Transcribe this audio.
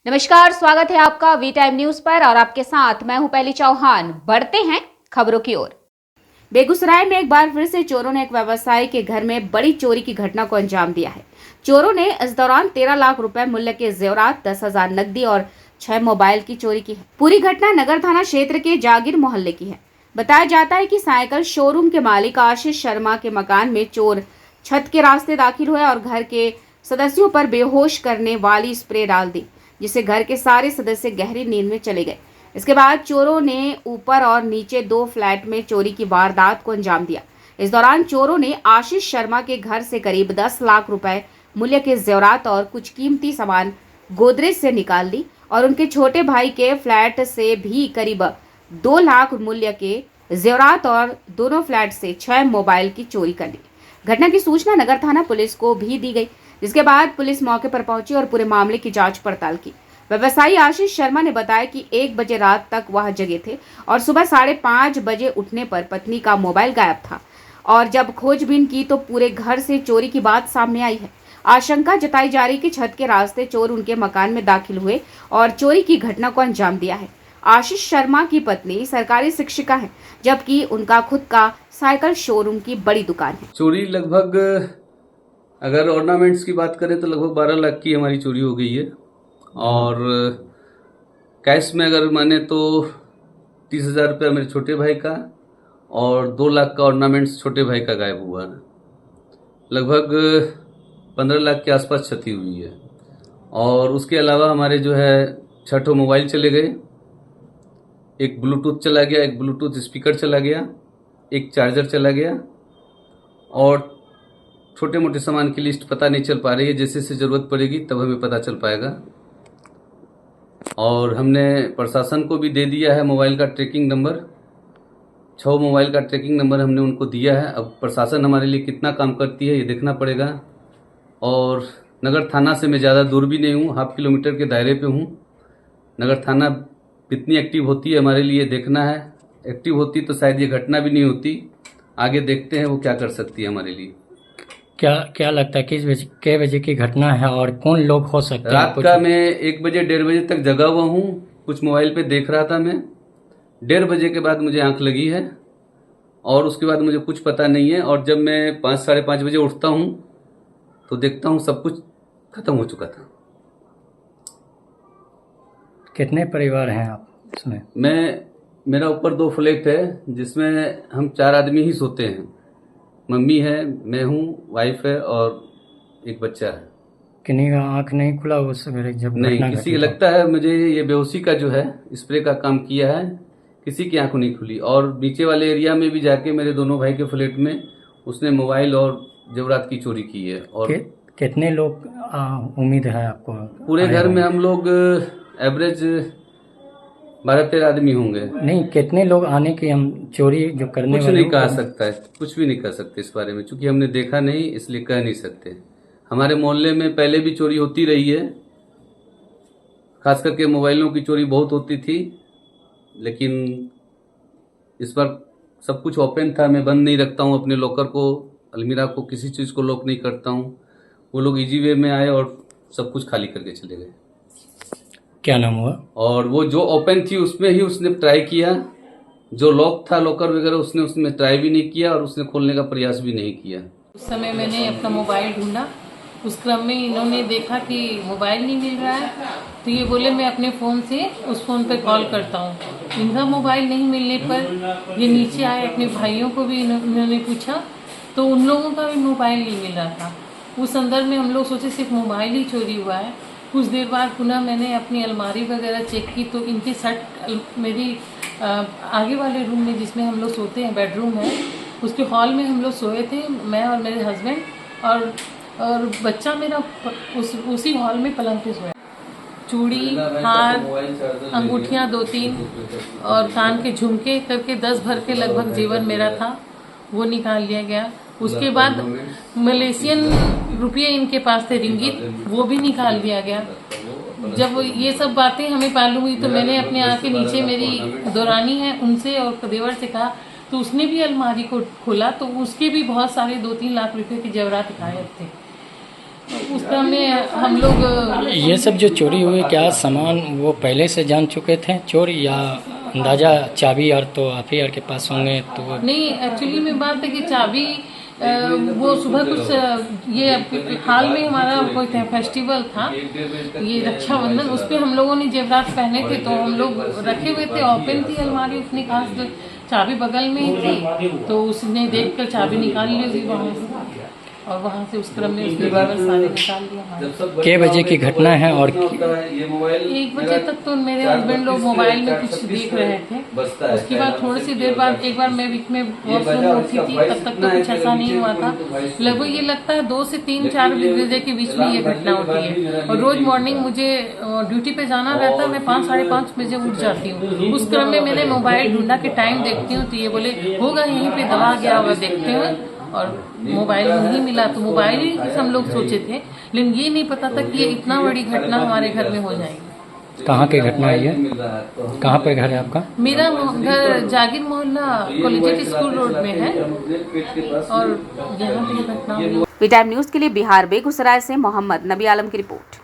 नमस्कार, स्वागत है आपका वी टाइम न्यूज पर और आपके साथ मैं हूं पहली चौहान। बढ़ते हैं खबरों की ओर। बेगूसराय में एक बार फिर से चोरों ने एक व्यवसायी के घर में बड़ी चोरी की घटना को अंजाम दिया है। चोरों ने इस दौरान 13 लाख रुपए मूल्य के जेवरात, 10,000 नकदी और 6 मोबाइल की चोरी की है। पूरी घटना नगर थाना क्षेत्र के जागीर मोहल्ले की है। बताया जाता है कि साइकिल शोरूम के मालिक आशीष शर्मा के मकान में चोर छत के रास्ते दाखिल हुए और घर के सदस्यों पर बेहोश करने वाली स्प्रे डाल दी, जिससे घर के सारे सदस्य गहरी नींद में चले गए। इसके बाद चोरों ने ऊपर और नीचे 2 फ्लैट में चोरी की वारदात को अंजाम दिया। इस दौरान चोरों ने आशीष शर्मा के घर से करीब 10 लाख रुपए मूल्य के जेवरात और कुछ कीमती सामान गोदरेज से निकाल ली और उनके छोटे भाई के फ्लैट से भी करीब 2 लाख मूल्य के जेवरात और दोनों फ्लैट से 6 मोबाइल की चोरी कर ली। घटना की सूचना नगर थाना पुलिस को भी दी गई, जिसके बाद पुलिस मौके पर पहुंची और पूरे मामले की जांच पड़ताल की। व्यवसायी आशीष शर्मा ने बताया कि 1 बजे रात तक वह जगे थे और सुबह 5:30 बजे उठने पर पत्नी का मोबाइल गायब था और जब खोजबीन की तो पूरे घर से चोरी की बात सामने आई है। आशंका जताई जा रही कि छत के रास्ते चोर उनके मकान में दाखिल हुए और चोरी की घटना को अंजाम दिया है। आशीष शर्मा की पत्नी सरकारी शिक्षिका है, जबकि उनका खुद का साइकिल शोरूम की बड़ी दुकान है। चोरी लगभग, अगर ऑर्नामेंट्स की बात करें तो लगभग 12 लाख की हमारी चोरी हो गई है और कैश में अगर माने तो 30,000 रुपया मेरे छोटे भाई का और 2 लाख का ऑर्नामेंट्स छोटे भाई का गायब हुआ है। लगभग 15 लाख के आसपास क्षति हुई है और उसके अलावा हमारे जो है 6 मोबाइल चले गए, एक ब्लूटूथ चला गया, एक ब्लूटूथ स्पीकर चला गया, एक चार्जर चला गया और छोटे मोटे सामान की लिस्ट पता नहीं चल पा रही है। जैसे से जरूरत पड़ेगी तब हमें पता चल पाएगा। और हमने प्रशासन को भी दे दिया है मोबाइल का ट्रैकिंग नंबर, 6 मोबाइल का ट्रैकिंग नंबर हमने उनको दिया है। अब प्रशासन हमारे लिए कितना काम करती है ये देखना पड़ेगा। और नगर थाना से मैं ज़्यादा दूर भी नहीं हूँ, 0.5 किलोमीटर के दायरे पे हूँ। नगर थाना कितनी एक्टिव होती है हमारे लिए देखना है। एक्टिव होती तो शायद ये घटना भी नहीं होती। आगे देखते हैं वो क्या कर सकती है हमारे लिए। क्या लगता है किस बजे की घटना है और कौन लोग हो सकते हैं? रात का मैं 1 बजे 1:30 बजे तक जगा हुआ हूँ, कुछ मोबाइल पे देख रहा था मैं। 1:30 बजे के बाद मुझे आंख लगी है और उसके बाद मुझे कुछ पता नहीं है। और जब मैं 5 साढ़े 5 बजे उठता हूँ तो देखता हूँ सब कुछ खत्म हो चुका था। कितने परिवार हैं आप इसमें? मेरा ऊपर 2 फ्लैट है जिसमें हम 4 आदमी ही सोते हैं। मम्मी है, मैं हूँ, वाइफ है और एक बच्चा है। किन्हीं का आंख नहीं खुला उस सवेरे जब नहीं, घटना किसी घटी? लगता है मुझे ये बेहोशी का जो है स्प्रे का काम किया है, किसी की आंख नहीं खुली। और नीचे वाले एरिया में भी जाके मेरे दोनों भाई के फ्लैट में उसने मोबाइल और जेवरात की चोरी की है। और कितने लोग उम्मीद है आपको? पूरे घर में हम लोग एवरेज 12-13 आदमी होंगे। नहीं, कितने लोग आने की हम चोरी जो करने कुछ नहीं कहा सकता है, कुछ भी नहीं कर सकते इस बारे में, क्योंकि हमने देखा नहीं इसलिए कह नहीं सकते। हमारे मोहल्ले में पहले भी चोरी होती रही है, खास करके मोबाइलों की चोरी बहुत होती थी, लेकिन इस बार सब कुछ ओपन था। मैं बंद नहीं रखता हूँ अपने लॉकर को, अलमीरा को, किसी चीज़ को लॉक नहीं करता हूँ। वो लोग इजी वे में आए और सब कुछ खाली करके चले गए। क्या नाम हुआ? और वो जो ओपन थी उसमें ही उसने ट्राई किया, जो लॉक था लॉकर वगैरह उसमें ट्राई भी नहीं किया और उसने खोलने का प्रयास भी नहीं किया। उस समय मैंने अपना मोबाइल ढूंढा, उस क्रम में इन्होंने देखा कि मोबाइल नहीं मिल रहा है, तो ये बोले मैं अपने फ़ोन से उस फ़ोन पर कॉल करता हूँ। इनका मोबाइल नहीं मिलने पर ये नीचे आए, अपने भाइयों को भी इन्होंने पूछा तो उन लोगों का भी मोबाइल नहीं मिल रहा था। उस संदर्भ में हम लोग सोचे सिर्फ मोबाइल ही चोरी हुआ है। कुछ देर बाद पुनः मैंने अपनी अलमारी वगैरह चेक की तो इनके सेट मेरी आगे वाले रूम में जिसमें हम लोग सोते हैं, बेडरूम है, उसके हॉल में हम लोग सोए थे, मैं और मेरे हस्बैंड और बच्चा मेरा उसी हॉल में पलंग पे सोया। चूड़ी, हार, अंगूठियाँ 2-3 और कान के झुमके करके 10 भर के लगभग जेवर मेरा था, वो निकाल लिया गया। उसके बाद मलेशियन रुपये इनके पास थे, रिंगित, वो भी निकाल दिया गया। जब ये सब बातें हमें मालूम हुई तो मैंने अपने आके नीचे मेरी दौरानी है उनसे और देवर से कहा, तो उसने भी अलमारी को खोला तो उसके भी बहुत सारे 2-3 लाख रुपए के जेवरात गायब थे। उस क्रम में हम लोग ये सब जो चोरी हुई, क्या सामान वो पहले से जान चुके थे चोर, या अंदाजा चाबी और तो आप ही के पास होंगे तो नहीं, एक्चुअली में बात है कि चाबी वो सुबह कुछ ये हाल में हमारा कोई फेस्टिवल था, ये रक्षाबंधन, उस पर हम लोगों ने जेवरात पहने थे, तो हम लोग रखे हुए थे, ओपन थी अलमारी, उसने कहा चाबी बगल में ही थी, तो उसने देख कर चाबी निकाल ली थी वहाँ से, और वहाँ से उस क्रम में उसने जेवर सारे निकाल लिया हमारे। कै बजे की घटना है? और 1 बजे तक तो मेरे हस्बैंड लोग मोबाइल में कुछ देख रहे थे, उसके बाद थोड़ी सी देर बाद एक बार मैं बीच में वॉशरूम में उठी थी, तब तक तो कुछ ऐसा नहीं हुआ था। लगभग ये लगता है 2 से 3-4 बजे के बीच में ये घटना होती है, और रोज मॉर्निंग मुझे ड्यूटी पे जाना रहता है, मैं 5-5:30 बजे उठ जाती हूँ। उस क्रम में मैंने मोबाइल ढूंढा के टाइम देखती हूँ, तो ये बोले होगा यहीं पे दबा गया होगा, देखते हुए और मोबाइल नहीं मिला, तो मोबाइल ही हम लोग सोचे थे, लेकिन ये नहीं पता था कि ये इतना बड़ी घटना हमारे घर में हो जाएगी। कहाँ की घटना है ये? कहाँ पे घर है आपका? मेरा घर जागिर मोहल्ला कॉलेजिएट स्कूल रोड में है, और यहाँ पे ये घटना हुई। वी टाइम न्यूज के लिए बिहार बेगूसराय से मोहम्मद नबी आलम की रिपोर्ट।